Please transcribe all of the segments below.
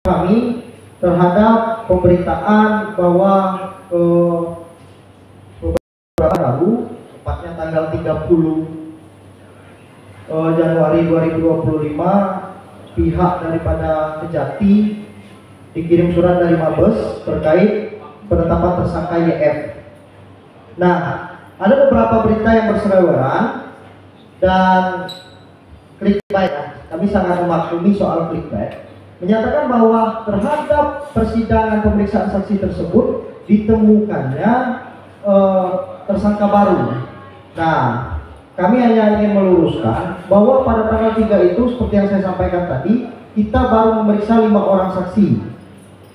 kami terhadap pemberitaan bahwa beberapa lalu, tepatnya tanggal 30 Januari 2025, pihak daripada Kejati dikirim surat dari Mabes terkait penetapan tersangka YF. Nah, ada beberapa berita yang berseliweran dan clickbait. Kami sangat memaklumi soal clickbait. Menyatakan bahwa terhadap persidangan pemeriksaan saksi tersebut ditemukannya tersangka baru. Nah, kami hanya ingin meluruskan bahwa pada tanggal 3 itu seperti yang saya sampaikan tadi, kita baru memeriksa 5 orang saksi.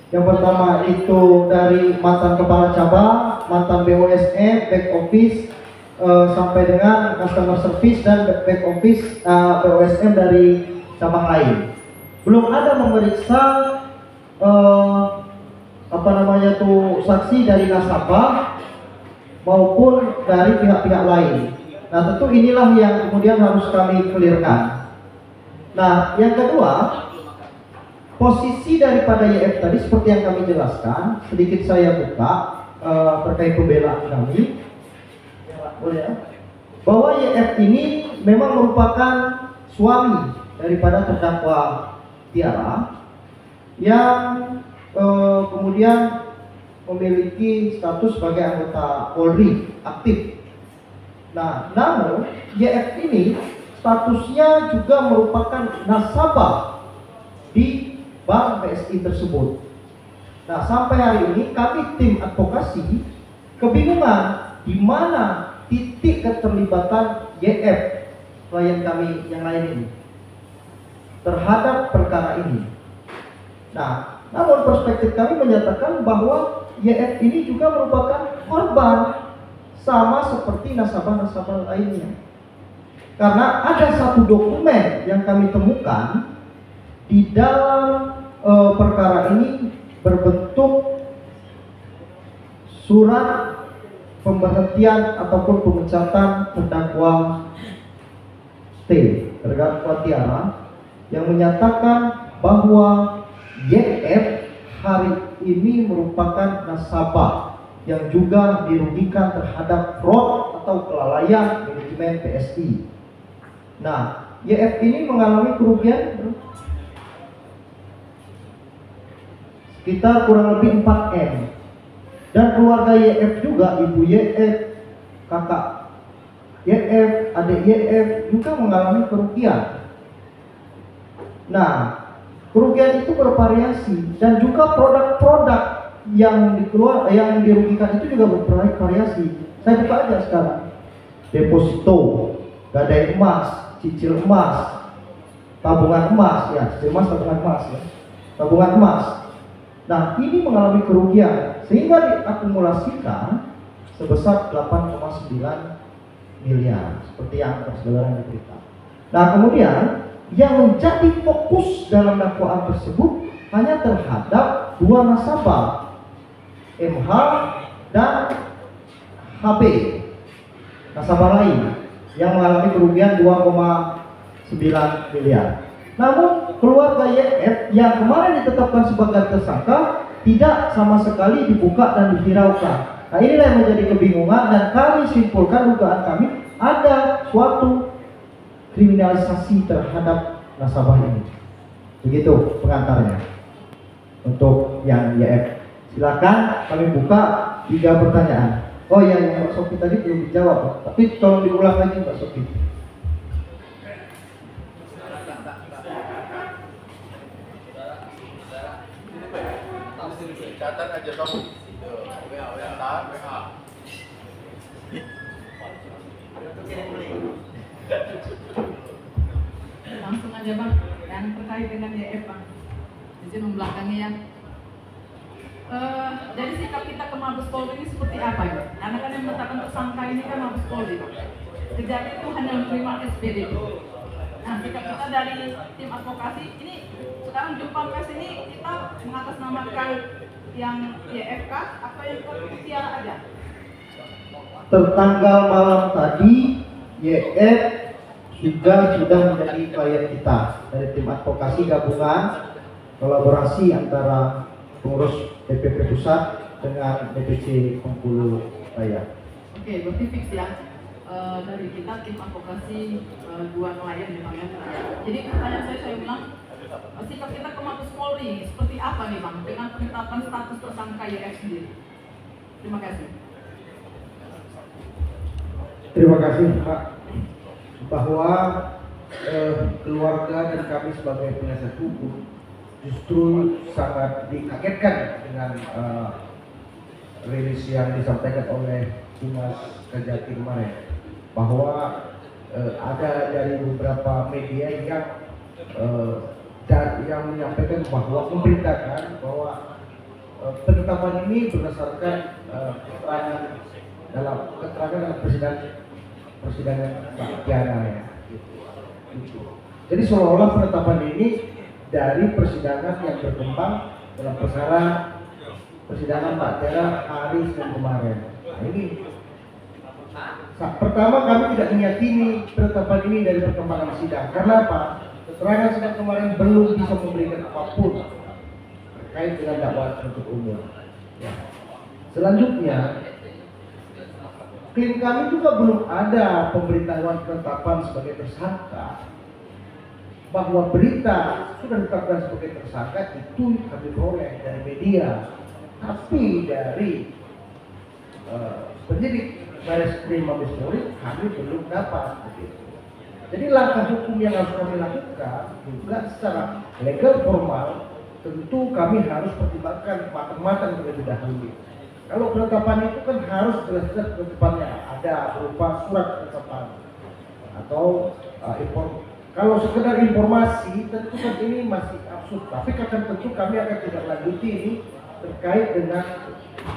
Yang pertama itu dari mantan kepala cabang, mantan BOSM, back office, sampai dengan customer service dan back office BOSM dari cabang lain. Belum ada memeriksa saksi dari nasabah maupun dari pihak-pihak lain. Nah, tentu inilah yang kemudian harus kami clearkan. Nah, yang kedua, posisi daripada YF tadi seperti yang kami jelaskan, sedikit saya buka terkait pembelaan kami. Boleh ya? Bahwa YF ini memang merupakan suami daripada terdakwa Tiara yang kemudian memiliki status sebagai anggota Polri aktif. Nah, namun YF ini statusnya juga merupakan nasabah di bank BSI tersebut. Nah, sampai hari ini kami tim advokasi kebingungan di mana titik keterlibatan YF klien kami yang lain ini terhadap perkara ini. Nah, namun perspektif kami menyatakan bahwa YF ini juga merupakan korban sama seperti nasabah-nasabah lainnya. Karena ada satu dokumen yang kami temukan di dalam perkara ini berbentuk surat pemberhentian ataupun pemecatan terdakwa terdakwa Tiara, yang menyatakan bahwa YF hari ini merupakan nasabah yang juga dirugikan terhadap fraud atau kelalaian manajemen PSI. Nah, YF ini mengalami kerugian sekitar kurang lebih 4M. Dan keluarga YF juga, ibu YF, kakak YF, adik YF juga mengalami kerugian. Nah, kerugian itu bervariasi dan juga produk-produk yang dirugikan itu juga bervariasi. Saya buka aja sekarang. Deposito, gadai emas, cicil emas, tabungan emas, ya, cicil emas, tabungan emas, ya. Tabungan emas. Nah, ini mengalami kerugian sehingga diakumulasikan sebesar 8,9 miliar seperti yang saudara berita. Nah, kemudian yang menjadi fokus dalam dakwaan tersebut hanya terhadap dua nasabah, MH dan HB, nasabah lain yang mengalami kerugian 2,9 miliar. Namun keluarga YF yang kemarin ditetapkan sebagai tersangka tidak sama sekali dibuka dan diviralkan. Nah, inilah yang menjadi kebingungan dan kami simpulkan dugaan kami ada suatu kriminalisasi terhadap nasabah ini. Begitu pengantarnya untuk yang YF. Silakan kami buka 3 pertanyaan. Oh ya, yang Mbak Sofi tadi belum dijawab, tapi tolong diulang lagi Mbak Sofi. Catat aja kamu. Langsung aja Bang, yang terkait dengan YF Bang, izin membelakangi ya. Jadi sikap kita ke Mabes Polri ini seperti apa ya? Karena kan yang menetapkan tersangka ini kan Mabes Polri. Kejati itu hanya menerima SPDP. Nah, sikap kita dari tim advokasi ini sekarang jumpa pers ini kita mengatasnamakan yang YFK atau yang Tiara aja? Tertanggal malam tadi YF sudah menjadi klien kita dari tim advokasi gabungan kolaborasi antara pengurus DPP pusat dengan DPC Bengkulu Raya. Oke, berarti fix ya. Dari kita tim advokasi dua nelayan memang ya. Jadi pertanyaan saya bilang sikap kita ke Mabes Polri seperti apa nih Bang dengan penetapan status tersangka YF sendiri? Terima kasih. Terima kasih Pak. Bahwa keluarga dan kami sebagai penasihat hukum justru sangat dikagetkan dengan rilis yang disampaikan oleh Dinas Kejati kemarin, bahwa ada dari beberapa media yang menyampaikan bahwa memberitakan bahwa penetapan ini berdasarkan keterangan dalam persidangan Mbak Tiara ya. Gitu. Jadi seolah-olah penetapan ini dari persidangan yang berkembang dalam perkara persidangan Mbak Tiara hari Senin kemarin. Nah, ini pertama kami tidak meyakini penetapan ini dari perkembangan sidang. Karena apa? Keterangan sidang kemarin belum bisa memberikan apapun terkait dengan dakwaan penuntut umum. Ya. Selanjutnya, klaim kami juga belum ada pemberitahuan penetapan sebagai tersangka. Bahwa berita sudah ditetapkan sebagai tersangka itu kami peroleh dari media, tapi dari penyidik Bareskrim Mabes Polri kami belum dapat. Jadi langkah hukum yang harus kami lakukan juga secara legal formal tentu kami harus pertimbangkan matang-matang terlebih dahulu. Kalau penetapan itu kan harus jelas-jelas penetapannya ada berupa surat penetapan atau kalau sekedar informasi tentu kan ini masih absurd, tapi tentu kami akan tidak lanjuti ini terkait dengan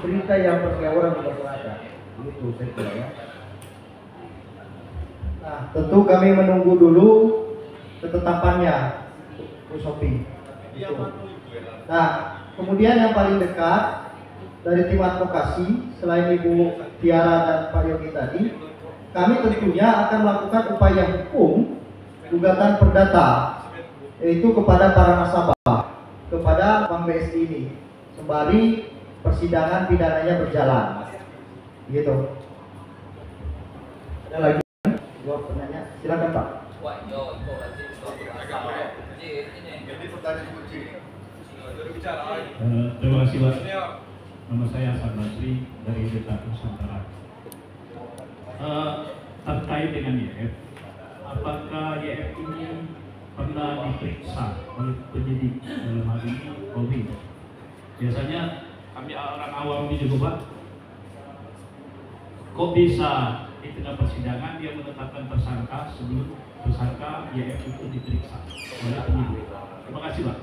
berita yang berseliweran di masyarakat. Itu saya kira ya. Nah, tentu kami menunggu dulu ketetapannya, Bu Sophie. Nah, kemudian yang paling dekat dari tim advokasi selain Ibu Tiara dan Pak Yogi tadi, kami tentunya akan melakukan upaya hukum gugatan perdata, yaitu kepada para nasabah, kepada Bank BSI ini, sembari persidangan pidananya berjalan. Gitu. Ada lagi? Dua penanya, silakan Pak. Terima kasih Pak. Nama saya Hasan Basri dari Desa Nusantara. Terkait dengan YF, apakah YF ini pernah diperiksa oleh penyidik dalam hal ini Polri? Biasanya kami orang awam ini juga Pak, kok bisa di tengah persidangan dia menetapkan tersangka sebelum tersangka YF itu diperiksa oleh penyidik? Terima kasih Pak.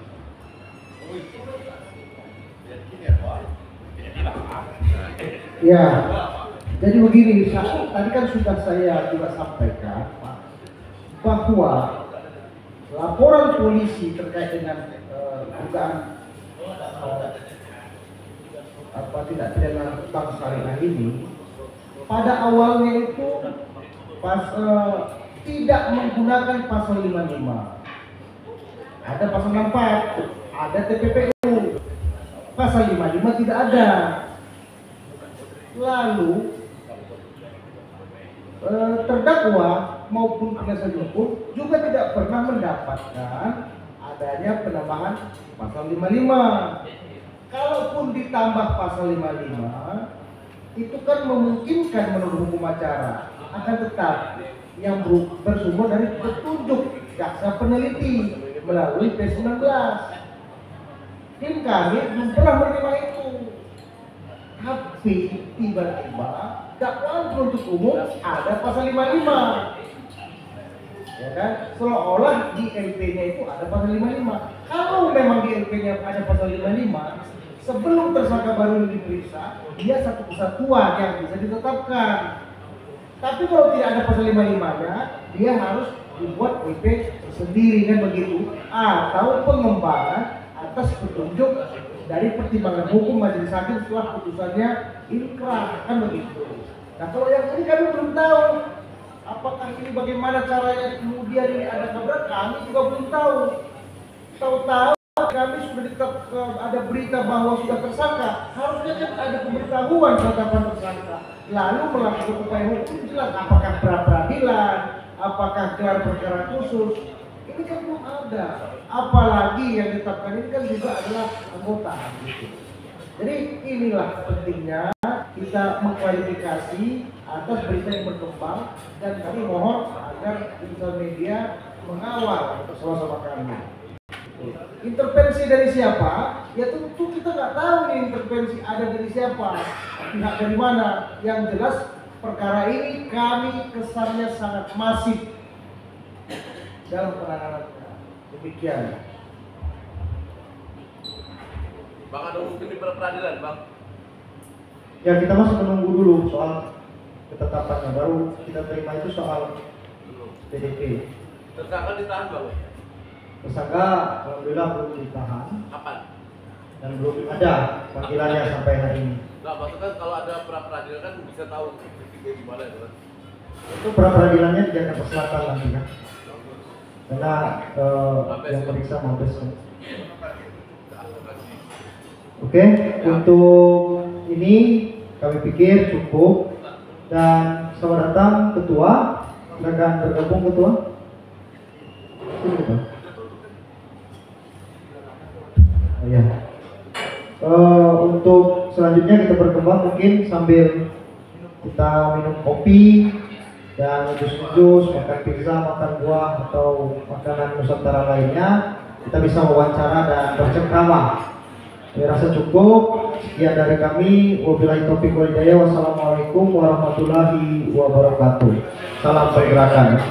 Ya, jadi begini, tadi kan sudah saya juga sampaikan Pak, bahwa laporan polisi terkait dengan dugaan tidak pidana bank syariah ini pada awalnya itu tidak menggunakan pasal 55. Ada pasal 64, ada TPPU. Pasal 55 tidak ada. Lalu terdakwa maupun penasihat hukum juga tidak pernah mendapatkan adanya penambahan pasal 55. Kalaupun ditambah pasal 55, itu kan memungkinkan menurut hukum acara. Akan tetapi yang bersumber dari petunjuk jaksa peneliti melalui P19. Tim kami belum pernah menerima itu. Tapi tiba-tiba dakwaan penuntut umum ada pasal 55. Ya kan? Seolah-olah di LP-nya itu ada pasal 55. Kalau memang di LP-nya ada pasal 55, sebelum tersangka baru diperiksa, dia satu kesatuan yang bisa ditetapkan. Tapi kalau tidak ada pasal 55-nya, dia harus dibuat LP sendiri kan begitu, atau pengembangan atas petunjuk dari pertimbangan hukum majelis hakim setelah putusannya inkrah kan begitu. Nah kalau yang ini kami belum tahu apakah ini bagaimana caranya kemudian ini ada kabar, kami juga belum tahu. Tahu-tahu kami sudah ada berita bahwa sudah tersangka, harusnya kan ada pemberitahuan penetapan tersangka, lalu melakukan upaya hukum jelas apakah pra peradilan, apakah gelar perkara khusus, ini kan belum ada. Apalagi yang ditetapkan ini kan juga adalah anggota. Gitu. Jadi inilah pentingnya kita mengklarifikasi atas berita yang berkembang, dan kami mohon agar digital media mengawal bersama-sama kami. Intervensi dari siapa? Ya tentu kita nggak tahu nih intervensi ada dari siapa, pihak dari mana. Yang jelas perkara ini kami kesannya sangat masif dalam penanganannya. Demikian. Bang, ada mungkin di peradilan, Bang? Ya kita masih menunggu dulu soal ketetapannya, baru kita terima itu soal PDP. Tersangka ditahan, Bang? Tersangka alhamdulillah belum ditahan Kapan? dan belum ada panggilannya sampai hari ini. Nggak, maksudnya kalau ada pra peradilan kan bisa tahu titiknya gimana itu kan? Itu pra peradilannya di Jakarta Selatan nanti kan, karena yang periksa Mabes. Oke, untuk ini kami pikir cukup, dan selamat datang Ketua, silakan bergabung Ketua. Oh, ya. Untuk selanjutnya kita berkembang mungkin sambil kita minum kopi dan jus-jus, makan pizza, makan buah atau makanan Nusantara lainnya, kita bisa wawancara dan bercengkrama. Saya rasa cukup. Sekian dari kami. Wabillahi taufiq wal hidayah. Wassalamualaikum warahmatullahi wabarakatuh. Salam pergerakan.